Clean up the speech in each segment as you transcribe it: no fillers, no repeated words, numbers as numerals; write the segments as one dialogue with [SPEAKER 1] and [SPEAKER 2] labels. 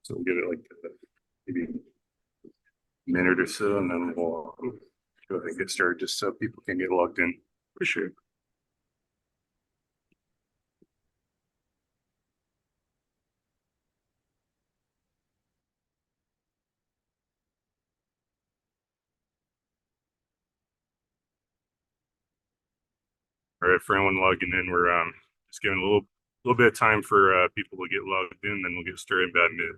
[SPEAKER 1] So we'll give it like maybe a minute or so, and then we'll go ahead and get started just so people can get logged in. For sure. All right, for anyone logging in, we're just giving a little bit of time for people to get logged in, then we'll get started in about a minute.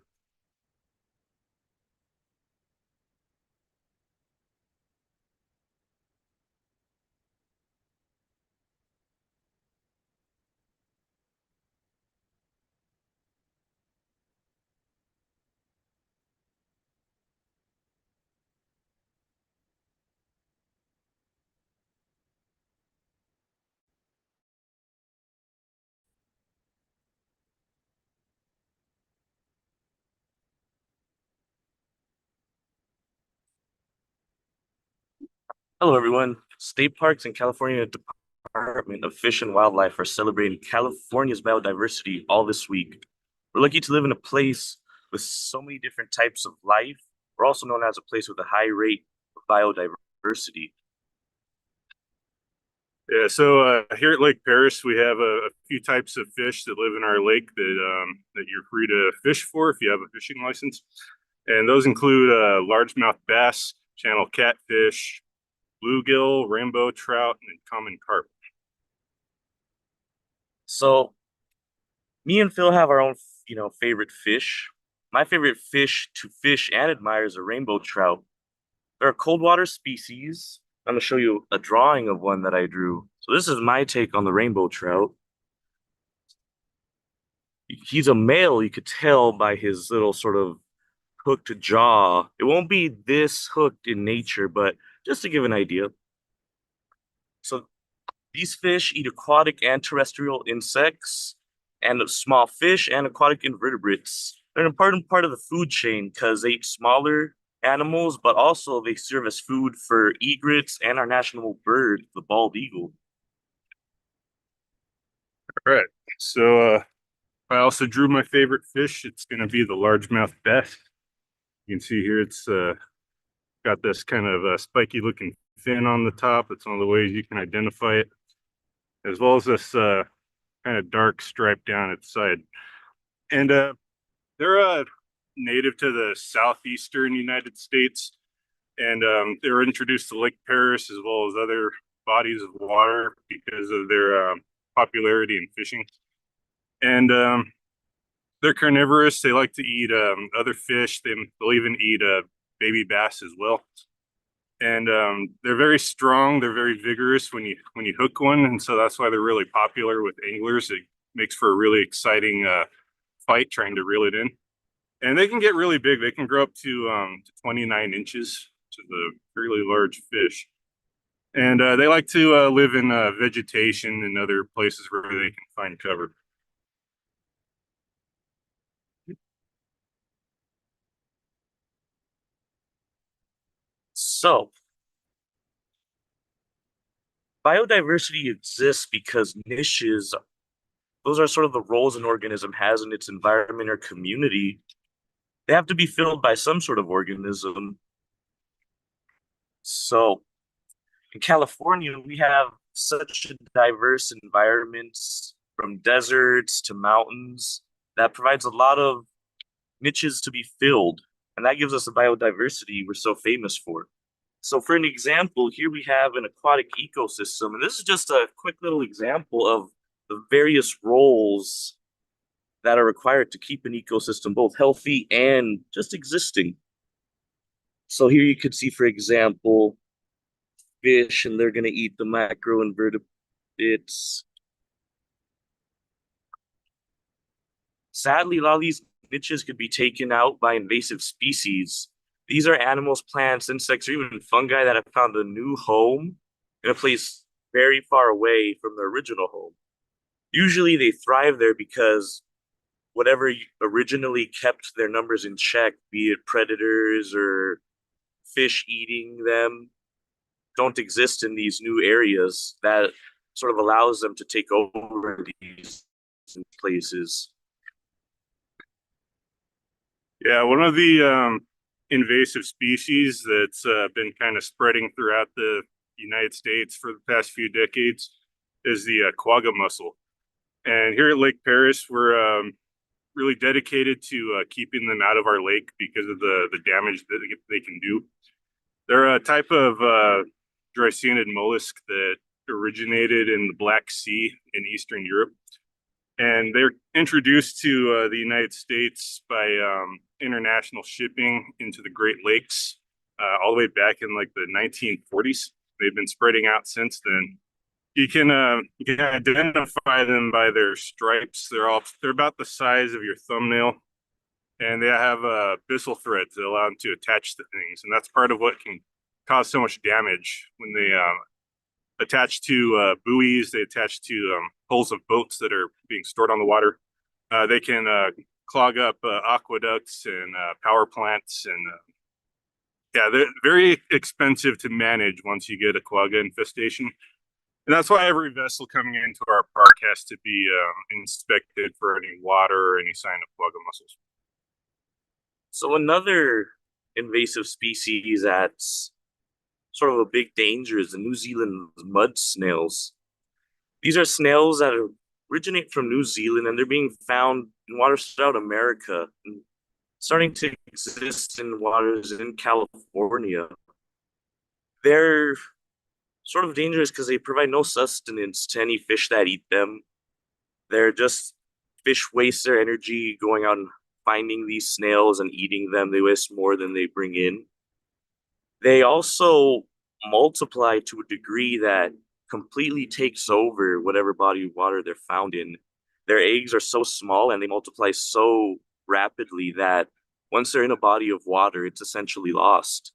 [SPEAKER 2] Hello, everyone. State parks and California Department of Fish and Wildlife are celebrating California's biodiversity all this week. We're lucky to live in a place with so many different types of life. We're also known as a place with a high rate of biodiversity.
[SPEAKER 1] Yeah, so here at Lake Paris, we have a few types of fish that live in our lake that you're free to fish for if you have a fishing license, and those include largemouth bass, channel catfish, bluegill, rainbow trout, and common carp.
[SPEAKER 2] So, me and Phil have our own, favorite fish. My favorite fish to fish and admire is a rainbow trout. They're a cold water species. I'm going to show you a drawing of one that I drew. So this is my take on the rainbow trout. He's a male, you could tell by his little sort of hooked jaw. It won't be this hooked in nature, but just to give an idea. So these fish eat aquatic and terrestrial insects and small fish and aquatic invertebrates. They're an important part of the food chain because they eat smaller animals, but also they serve as food for egrets and our national bird, the bald eagle.
[SPEAKER 1] All right, so I also drew my favorite fish. It's going to be the largemouth bass. You can see here it's got this kind of spiky looking fin on the top. It's one of the ways you can identify it, as well as this kind of dark stripe down its side. And they're native to the southeastern United States, and they were introduced to Lake Paris as well as other bodies of water because of their popularity in fishing. And they're carnivorous. They like to eat other fish. They'll even eat baby bass as well. And they're very strong. They're very vigorous when you hook one, and so that's why they're really popular with anglers. It makes for a really exciting fight trying to reel it in. And they can get really big. They can grow up to 29 inches, which is a fairly large fish. And they like to live in vegetation and other places where they can find cover.
[SPEAKER 2] So, biodiversity exists because niches, those are sort of the roles an organism has in its environment or community. They have to be filled by some sort of organism. So, in California, we have such a diverse environments from deserts to mountains that provides a lot of niches to be filled. And that gives us the biodiversity we're so famous for. So, for an example, here we have an aquatic ecosystem. And this is just a quick little example of the various roles that are required to keep an ecosystem both healthy and just existing. So, here you could see, for example, fish, and they're going to eat the macroinvertebrates. Sadly, a lot of these niches could be taken out by invasive species. These are animals, plants, insects, or even fungi that have found a new home in a place very far away from their original home. Usually they thrive there because whatever originally kept their numbers in check, be it predators or fish eating them, don't exist in these new areas. That sort of allows them to take over these places.
[SPEAKER 1] Yeah, one of the invasive species that's been kind of spreading throughout the United States for the past few decades is the quagga mussel. And here at Lake Paris, we're really dedicated to keeping them out of our lake because of the damage that they can do. They're a type of dreissenid mollusk that originated in the Black Sea in Eastern Europe, and they're introduced to the United States by international shipping into the Great Lakes all the way back in like the 1940s. They've been spreading out since then. You can identify them by their stripes. They're about the size of your thumbnail, and they have byssal threads that allow them to attach to things, and that's part of what can cause so much damage when they attach to buoys. They attach to hulls of boats that are being stored on the water. They can clog up aqueducts and power plants, and yeah, they're very expensive to manage once you get a quagga infestation. And that's why every vessel coming into our park has to be inspected for any water or any sign of quagga mussels.
[SPEAKER 2] So another invasive species that's sort of a big danger is the New Zealand mud snails. These are snails that originate from New Zealand and they're being found in waters throughout America and starting to exist in waters in California. They're sort of dangerous because they provide no sustenance to any fish that eat them. They're just fish waste their energy going out and finding these snails and eating them. They waste more than they bring in. They also multiply to a degree that completely takes over whatever body of water they're found in. Their eggs are so small and they multiply so rapidly that once they're in a body of water, it's essentially lost.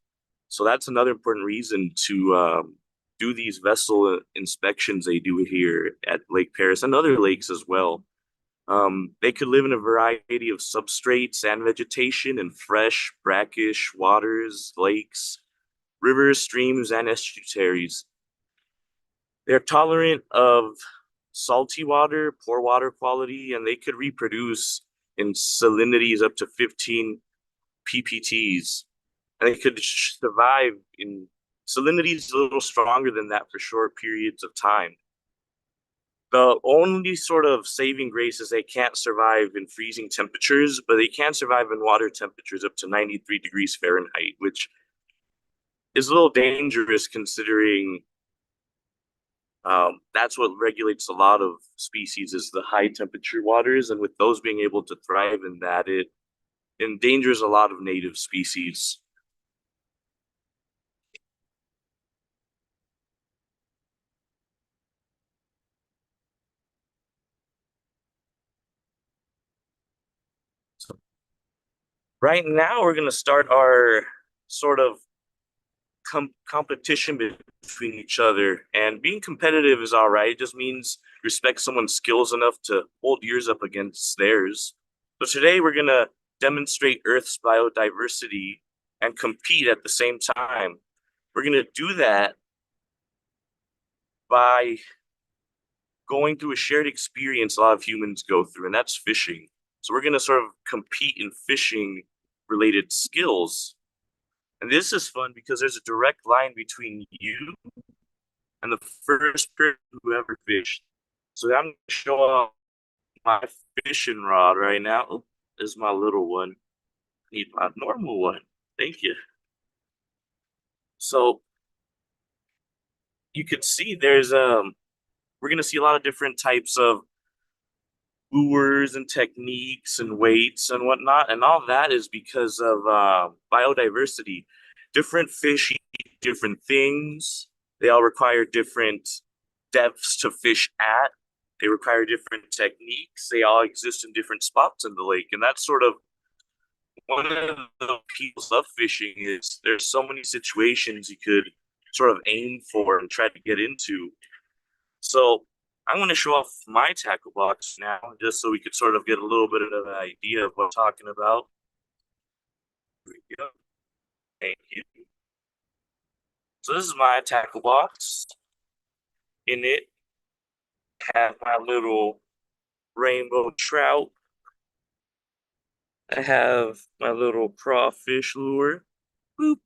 [SPEAKER 2] So that's another important reason to do these vessel inspections they do here at Lake Paris and other lakes as well. They could live in a variety of substrates and vegetation in fresh, brackish waters, lakes, rivers, streams, and estuaries. They're tolerant of salty water, poor water quality, and they could reproduce in salinities up to 15 ppts. And they could survive in salinities a little stronger than that for short periods of time. The only sort of saving grace is they can't survive in freezing temperatures, but they can survive in water temperatures up to 93 degrees Fahrenheit, which is a little dangerous considering that's what regulates a lot of species is the high temperature waters, and with those being able to thrive in that, it endangers a lot of native species. So right now, we're going to start our sort of competition between each other. And being competitive is all right. It just means respect someone's skills enough to hold yours up against theirs. So today we're going to demonstrate Earth's biodiversity and compete at the same time. We're going to do that by going through a shared experience a lot of humans go through, and that's fishing. So we're going to sort of compete in fishing related skills. And this is fun because there's a direct line between you and the first person who ever fished. So I'm going to show off my fishing rod right now. Oh, this is my little one. I need my normal one. Thank you. So you can see we're going to see a lot of different types of lures and techniques and weights and whatnot. And all that is because of biodiversity. Different fish eat different things. They all require different depths to fish at. They require different techniques. They all exist in different spots in the lake. And that's sort of one of the appeals of fishing is there's so many situations you could sort of aim for and try to get into. So I'm going to show off my tackle box now, just so we could sort of get a little bit of an idea of what I'm talking about. Here we go. Thank you. So this is my tackle box. In it, have my little rainbow trout. I have my little crawfish lure. Boop.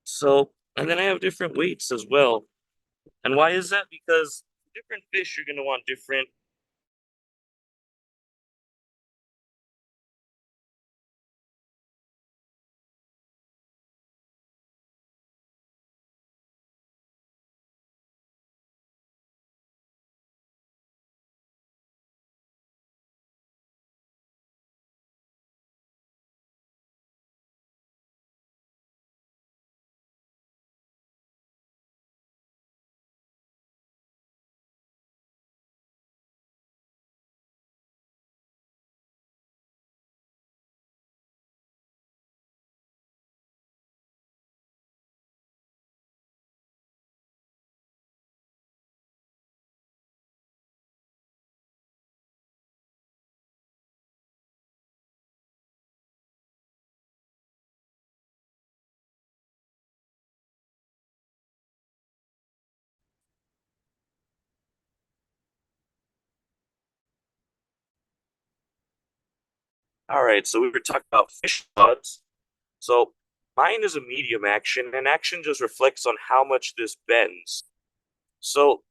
[SPEAKER 2] So, and then I have different weights as well. And why is that? Because different fish, you're going to want different. All right, so we were talking about fish rods. So mine is a medium action, and action just reflects on how much this bends. So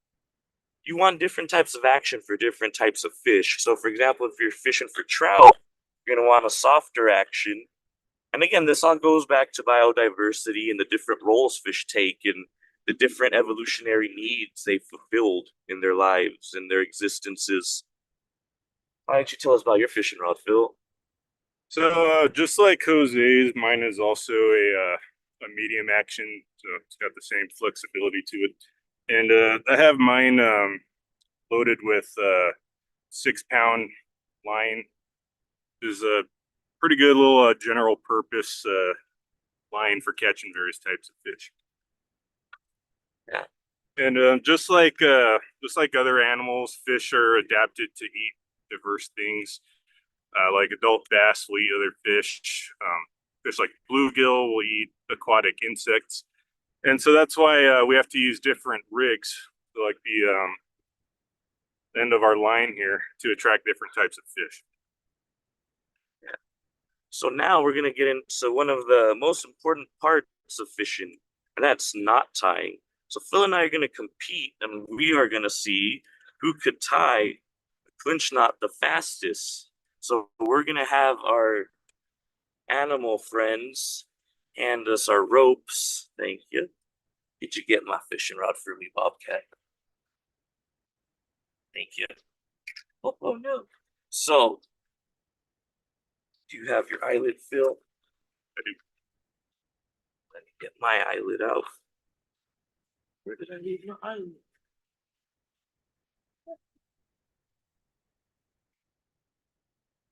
[SPEAKER 2] you want different types of action for different types of fish. So, for example, if you're fishing for trout, you're going to want a softer action. And again, this all goes back to biodiversity and the different roles fish take and the different evolutionary needs they fulfilled in their lives and their existences. Why don't you tell us about your fishing rod, Phil?
[SPEAKER 1] So just like Jose's, mine is also a medium action, so it's got the same flexibility to it. And I have mine loaded with 6 pound line. Is a pretty good little general purpose line for catching various types of fish.
[SPEAKER 2] Yeah.
[SPEAKER 1] And just like other animals, fish are adapted to eat diverse things. Like adult bass will eat other fish. Fish like bluegill will eat aquatic insects, and so that's why we have to use different rigs, so like the end of our line here, to attract different types of fish.
[SPEAKER 2] So now we're going to get into one of the most important parts of fishing, and that's knot tying. So Phil and I are going to compete, and we are going to see who could tie a clinch knot the fastest. So we're going to have our animal friends hand us our ropes. Thank you. Did you get my fishing rod for me, Bobcat? Thank you. Oh no. So, do you have your eyelet, Phil?
[SPEAKER 1] I do.
[SPEAKER 2] Let me get my eyelet out. Where did I leave my eyelet?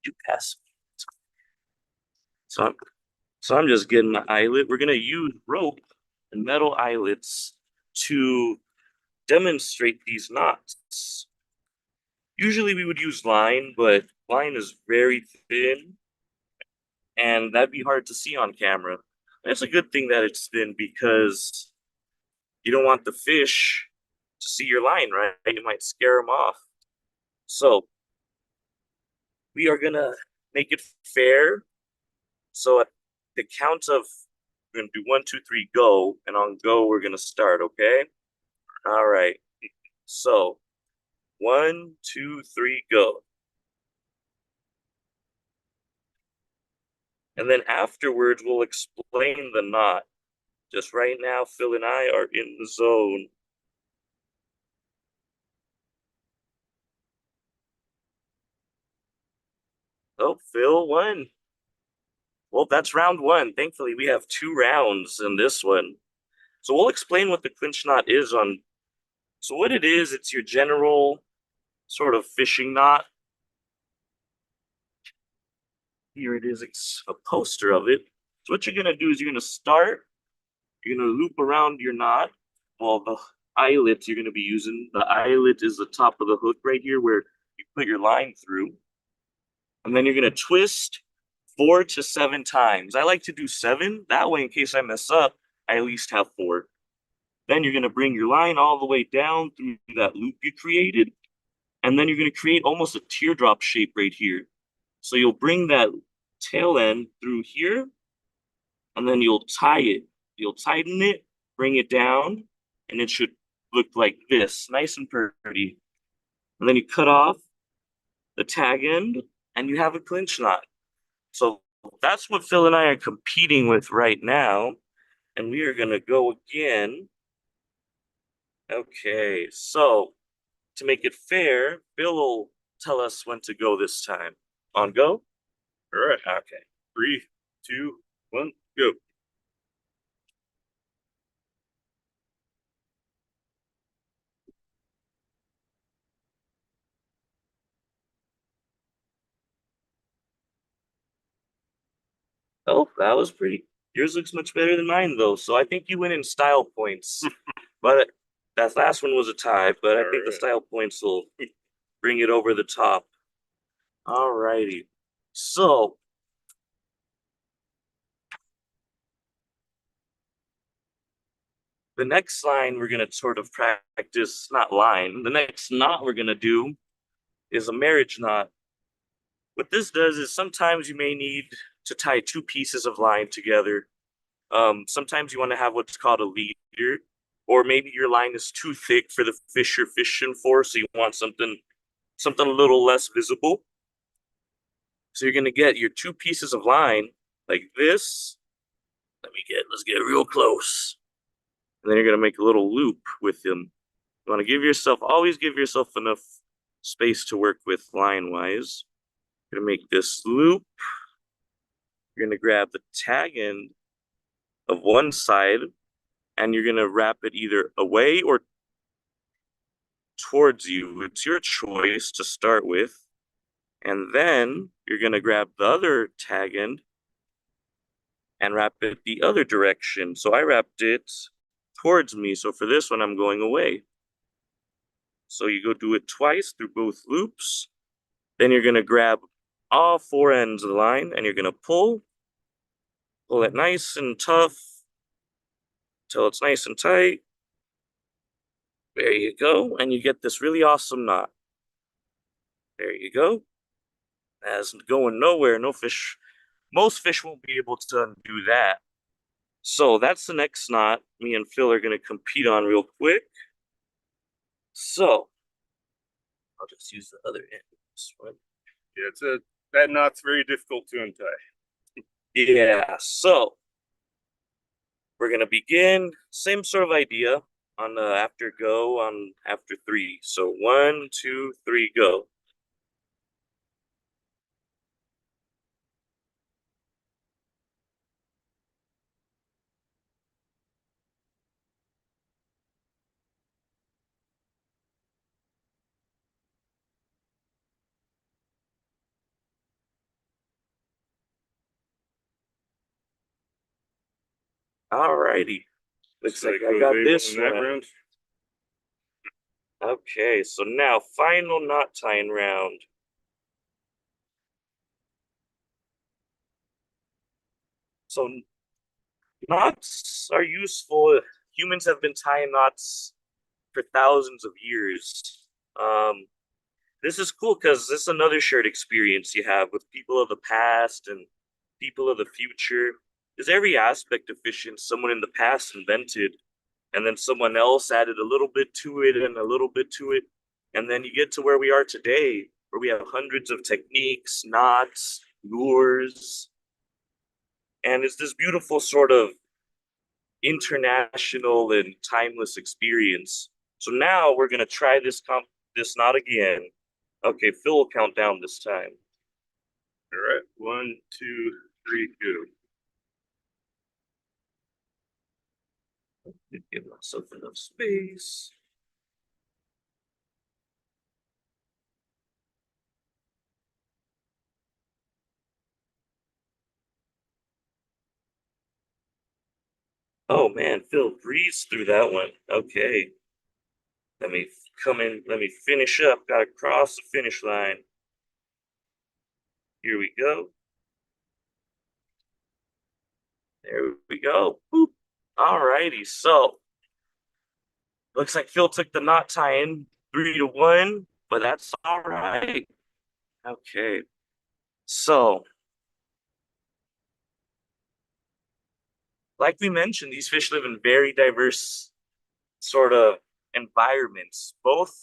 [SPEAKER 2] You pass. So I'm, so I'm just getting my eyelet. We're gonna use rope and metal eyelets to demonstrate these knots. Usually we would use line, but line is very thin and that'd be hard to see on camera. And it's a good thing that it's thin because you don't want the fish to see your line, right? It might scare them off. So we are gonna make it fair. So at the count of we're gonna do 1, 2, 3, go, and on go we're gonna start. Okay. All right. So 1, 2, 3, go. And then afterwards we'll explain the knot. Just right now, Phil and I are in the zone. Oh, Phil won. Well, that's round one. Thankfully, we have 2 rounds in this one. So we'll explain what the clinch knot is on. So what it is, it's your general sort of fishing knot. Here it is, it's a poster of it. So what you're gonna do is you're gonna start, you're gonna loop around your knot. Well, the eyelet you're gonna be using. The eyelet is the top of the hook right here where you put your line through. And then you're gonna twist 4 to 7 times. I like to do 7. That way, in case I mess up, I at least have 4. Then you're gonna bring your line all the way down through that loop you created. And then you're gonna create almost a teardrop shape right here. So you'll bring that tail end through here, and then you'll tie it. You'll tighten it, bring it down, and it should look like this, nice and pretty. And then you cut off the tag end, and you have a clinch knot. So that's what Phil and I are competing with right now. And we are gonna go again. Okay, so to make it fair, Phil will tell us when to go this time. On go?
[SPEAKER 1] All right.
[SPEAKER 2] Okay.
[SPEAKER 1] 3, 2, 1, go.
[SPEAKER 2] Oh, that was pretty. Yours looks much better than mine, though. So I think you win in style points. But that last one was a tie, but I
[SPEAKER 1] All
[SPEAKER 2] think the
[SPEAKER 1] right.
[SPEAKER 2] style points will bring it over the top. All righty. So the next line we're gonna sort of practice, not line. The next knot we're gonna do is a marriage knot. What this does is sometimes you may need to tie two pieces of line together. Sometimes you want to have what's called a leader, or maybe your line is too thick for the fish you're fishing for, so you want something a little less visible. So you're gonna get your two pieces of line like this. Let's get real close. And then you're gonna make a little loop with them. You want to always give yourself enough space to work with line wise. You're gonna make this loop. You're gonna grab the tag end of one side and you're gonna wrap it either away or towards you. It's your choice to start with. And then you're gonna grab the other tag end and wrap it the other direction. So I wrapped it towards me. So for this one, I'm going away. So you go do it twice through both loops. Then you're gonna grab all four ends of the line and you're gonna pull it nice and tough till it's nice and tight. There you go. And you get this really awesome knot. There you go. That's going nowhere. No fish. Most fish won't be able to undo that. So that's the next knot me and Phil are going to compete on real quick. So I'll just use the other end of this one.
[SPEAKER 1] Yeah, that knot's very difficult to untie.
[SPEAKER 2] Yeah, so we're going to begin. Same sort of idea on after go on after three. So 1, 2, 3, go. All righty. Looks
[SPEAKER 1] So
[SPEAKER 2] like
[SPEAKER 1] I
[SPEAKER 2] I got
[SPEAKER 1] able
[SPEAKER 2] this
[SPEAKER 1] in that
[SPEAKER 2] one.
[SPEAKER 1] round.
[SPEAKER 2] Okay, so now final knot tying round. So knots are useful. Humans have been tying knots for thousands of years. This is cool because this is another shared experience you have with people of the past and people of the future. Because every aspect of fishing someone in the past invented, and then someone else added a little bit to it and a little bit to it. And then you get to where we are today, where we have hundreds of techniques, knots, lures. And it's this beautiful sort of international and timeless experience. So now we're gonna try this knot again. Okay, Phil will count down this time.
[SPEAKER 1] All right. 1, 2, 3, go.
[SPEAKER 2] Give myself enough space. Oh man, Phil breezed through that one. Okay. Let me come in, let me finish up. Gotta cross the finish line. Here we go. There we go. Boop. All righty. So looks like Phil took the knot tying 3-1, but that's all right. Okay. So, like we mentioned, these fish live in very diverse sort of environments, both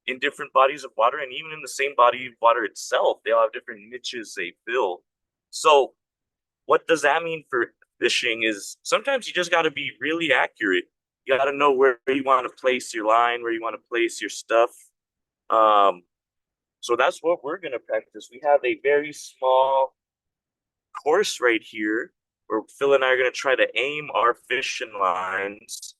[SPEAKER 2] in different bodies of water and even in the same body of water itself. They all have different niches they fill. So, what does that mean for fishing is sometimes you just got to be really accurate. You got to know where you want to place your line, where you want to place your stuff. Um, so that's what we're going to practice. We have a very small course right here where Phil and I are going to try to aim our fishing lines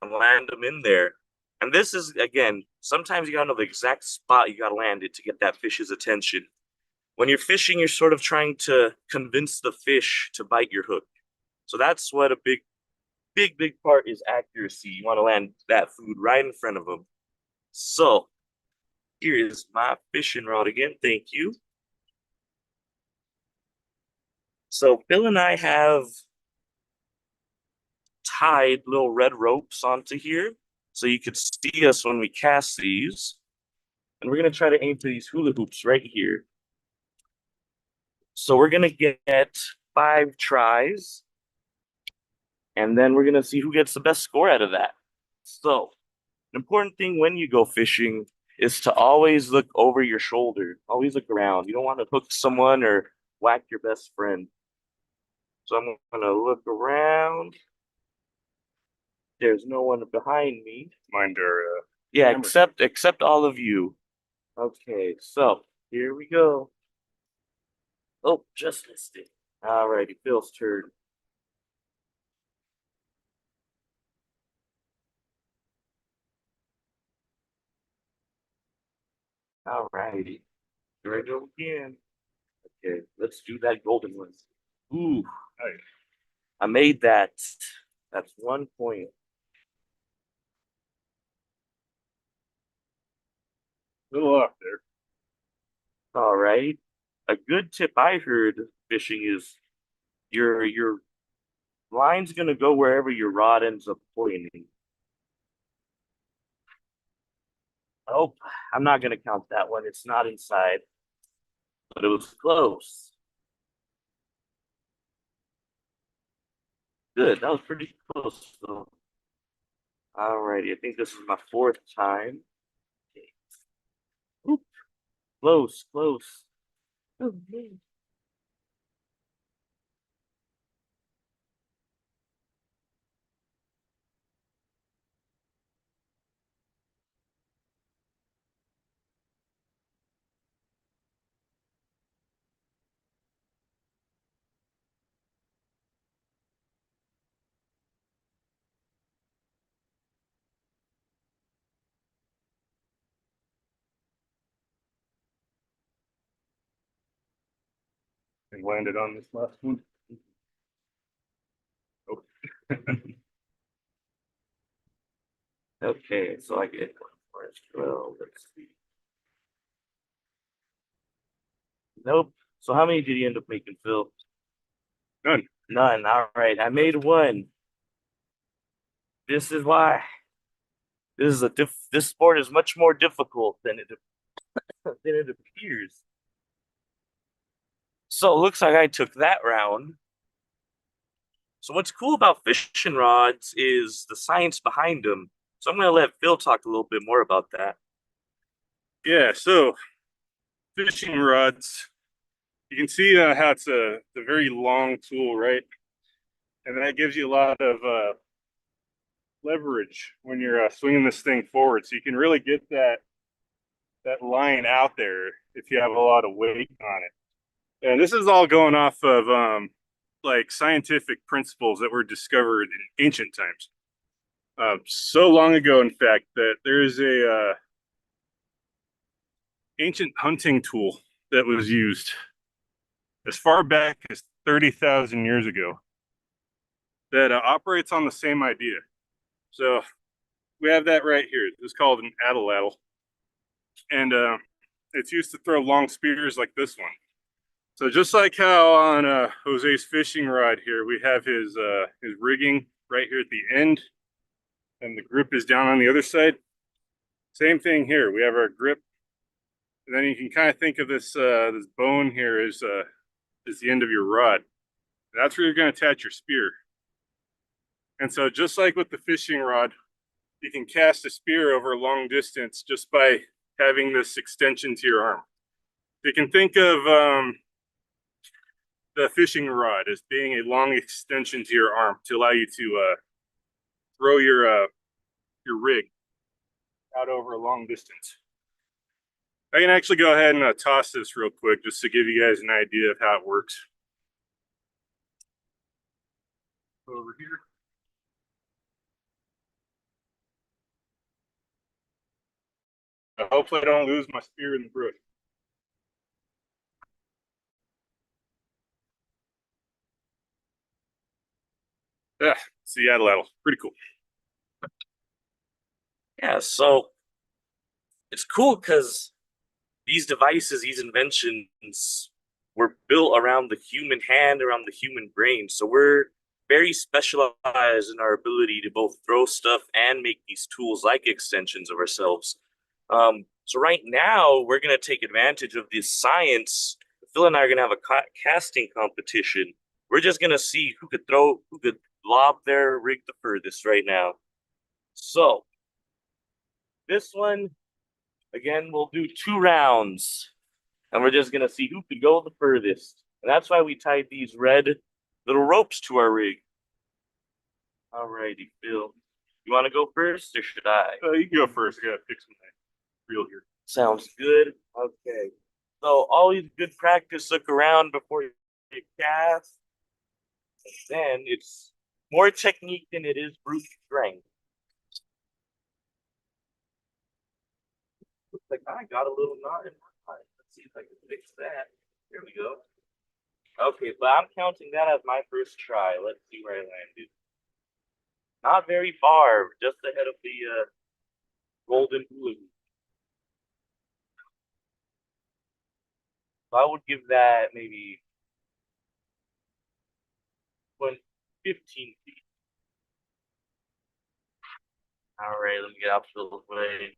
[SPEAKER 2] and land them in there. And this is, again, sometimes you got to know the exact spot you got to land it to get that fish's attention. When you're fishing, you're sort of trying to convince the fish to bite your hook. So that's what a big part is accuracy. You want to land that food right in front of them. So here is my fishing rod again. Thank you. So Bill and I have tied little red ropes onto here so you could see us when we cast these. And we're going to try to aim for these hula hoops right here. So we're going to get 5 tries. And then we're going to see who gets the best score out of that. So, an important thing when you go fishing is to always look over your shoulder. Always look around. You don't want to hook someone or whack your best friend. So I'm going to look around. There's no one behind me.
[SPEAKER 1] Mind our
[SPEAKER 2] Yeah,
[SPEAKER 1] camera.
[SPEAKER 2] except all of you. Okay, so here we go. Oh, just missed it. Alrighty, Phil's turn. Alrighty. Here I go again. Okay, let's do that golden one. Ooh,
[SPEAKER 1] Nice.
[SPEAKER 2] I made that. That's 1 point.
[SPEAKER 1] Little off there.
[SPEAKER 2] All right. A good tip I heard fishing is your line's gonna go wherever your rod ends up pointing. Oh, I'm not gonna count that one. It's not inside, but it was close. Good. That was pretty close though. Alrighty, I think this is my 4th time. Okay. Oop, close, close. Oh, man.
[SPEAKER 1] And landed on this last one. Oh.
[SPEAKER 2] Okay, so I get 1 more as well. Let's see. Nope. So how many did you end up making, Phil?
[SPEAKER 1] None.
[SPEAKER 2] None. All right. I made 1. This is why. This sport is much more difficult than it appears. So it looks like I took that round. So what's cool about fishing rods is the science behind them. So I'm gonna let Phil talk a little bit more about that.
[SPEAKER 1] Yeah, so fishing rods, you can see how it's a very long tool, right? And that gives you a lot of leverage when you're swinging this thing forward. So you can really get that line out there if you have a lot of weight on it. And this is all going off of like scientific principles that were discovered in ancient times. So long ago, in fact, that there is a ancient hunting tool that was used as far back as 30,000 years ago that operates on the same idea. So we have that right here. It's called an atlatl, and it's used to throw long spears like this one. So just like how on Jose's fishing rod here, we have his rigging right here at the end, and the grip is down on the other side. Same thing here. We have our grip And then you can kind of think of this bone here as the end of your rod. That's where you're going to attach your spear. And so just like with the fishing rod, you can cast a spear over a long distance just by having this extension to your arm. You can think of the fishing rod as being a long extension to your arm to allow you to throw your rig out over a long distance. I can actually go ahead and toss this real quick just to give you guys an idea of how it works. Over here. Hopefully I don't lose my spear in the brook. Yeah, Seattle. Pretty cool.
[SPEAKER 2] Yeah, so it's cool because these devices, these inventions were built around the human hand, around the human brain. So we're very specialized in our ability to both throw stuff and make these tools like extensions of ourselves. So right now, we're going to take advantage of this science. Phil and I are going to have a casting competition. We're just going to see who could lob their rig the furthest right now. So this one, again, we'll do 2 rounds, and we're just gonna see who could go the furthest. And that's why we tied these red little ropes to our rig. Alrighty, Phil. You want to go first, or should I?
[SPEAKER 1] You can go first. I gotta fix my reel here.
[SPEAKER 2] Sounds good. Okay. So always good practice. Look around before you cast. And then it's more technique than it is brute strength. Looks like I got a little knot in my eye. Let's see if I can fix that. There we go. Okay, but I'm counting that as my first try. Let's see where I landed. Not very far, just ahead of the golden blue. So I would give that maybe 15 feet. All right, let me get out of the way.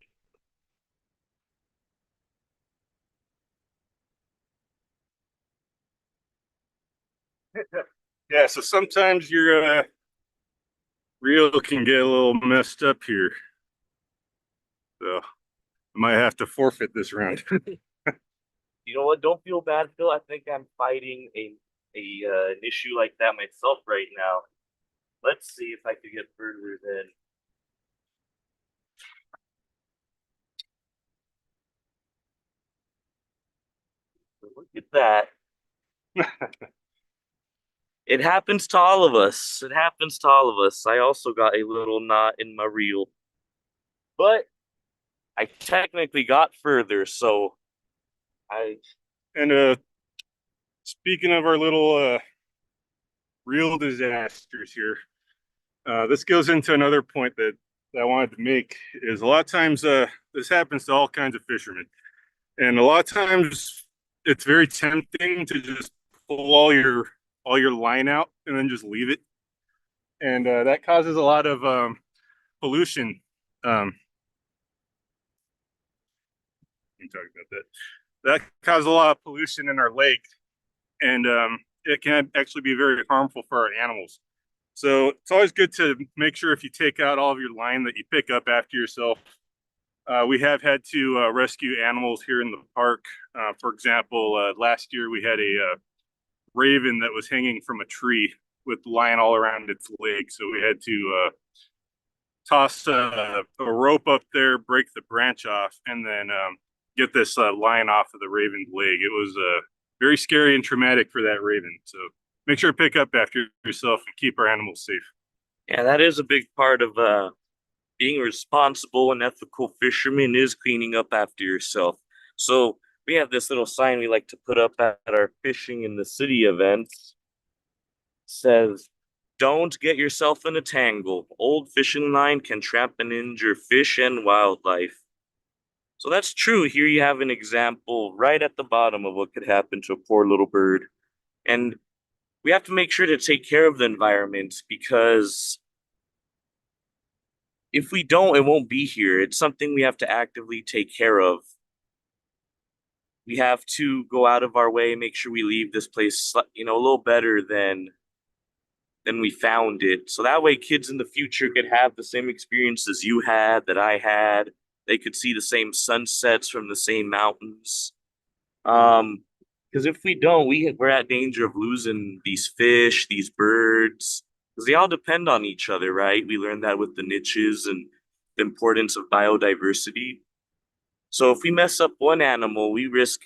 [SPEAKER 1] Yeah, so sometimes your reel can get a little messed up here. So I might have to forfeit this round.
[SPEAKER 2] You know what? Don't feel bad, Phil. I think I'm fighting an issue like that myself right now. Let's see if I can get further than. Look at that. It happens to all of us. It happens to all of us. I also got a little knot in my reel. But I technically got further, so I
[SPEAKER 1] And speaking of our little reel disasters here, this goes into another point that I wanted to make is a lot of times this happens to all kinds of fishermen. And a lot of times it's very tempting to just pull all your line out and then just leave it. And that causes a lot of pollution. I'm talking about that. That causes a lot of pollution in our lake, and it can actually be very harmful for our animals. So it's always good to make sure if you take out all of your line that you pick up after yourself. We have had to rescue animals here in the park. For example, last year we had a raven that was hanging from a tree with line all around its leg. So we had to toss a rope up there, break the branch off, and then get this line off of the raven's leg. It was very scary and traumatic for that raven. So make sure to pick up after yourself and keep our animals safe.
[SPEAKER 2] yeah, that is a big part of being a responsible and ethical fisherman is cleaning up after yourself. So we have this little sign we like to put up at our fishing in the city events. It says, "Don't get yourself in a tangle. Old fishing line can trap and injure fish and wildlife." So that's true. Here you have an example right at the bottom of what could happen to a poor little bird. And we have to make sure to take care of the environment because if we don't, it won't be here. It's something we have to actively take care of. we have to go out of our way and make sure we leave this place, a little better than we found it. So that way kids in the future could have the same experiences you had, that I had. They could see the same sunsets from the same mountains. Because if we don't, we're at danger of losing these fish, these birds, because they all depend on each other, right? We learned that with the niches and the importance of biodiversity. So if we mess up one animal, we risk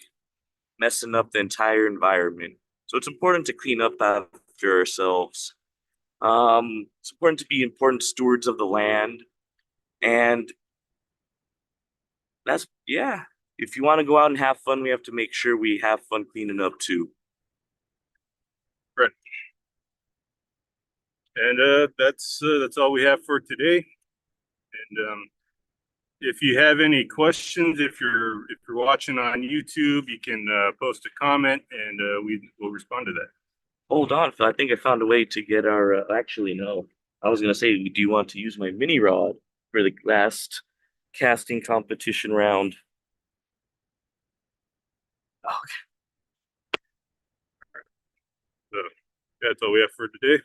[SPEAKER 2] messing up the entire environment. So it's important to clean up after ourselves. It's important to be important stewards of the land. And that's, yeah. If you want to go out and have fun, we have to make sure we have fun cleaning up too.
[SPEAKER 1] Right. And that's all we have for today. And if you have any questions, if you're watching on YouTube, you can post a comment, and we will respond to that.
[SPEAKER 2] Hold on, Phil. I think I found a way to get our. Actually, no. I was gonna say, do you want to use my mini rod for the last casting competition round? Okay.
[SPEAKER 1] So that's all we have for today.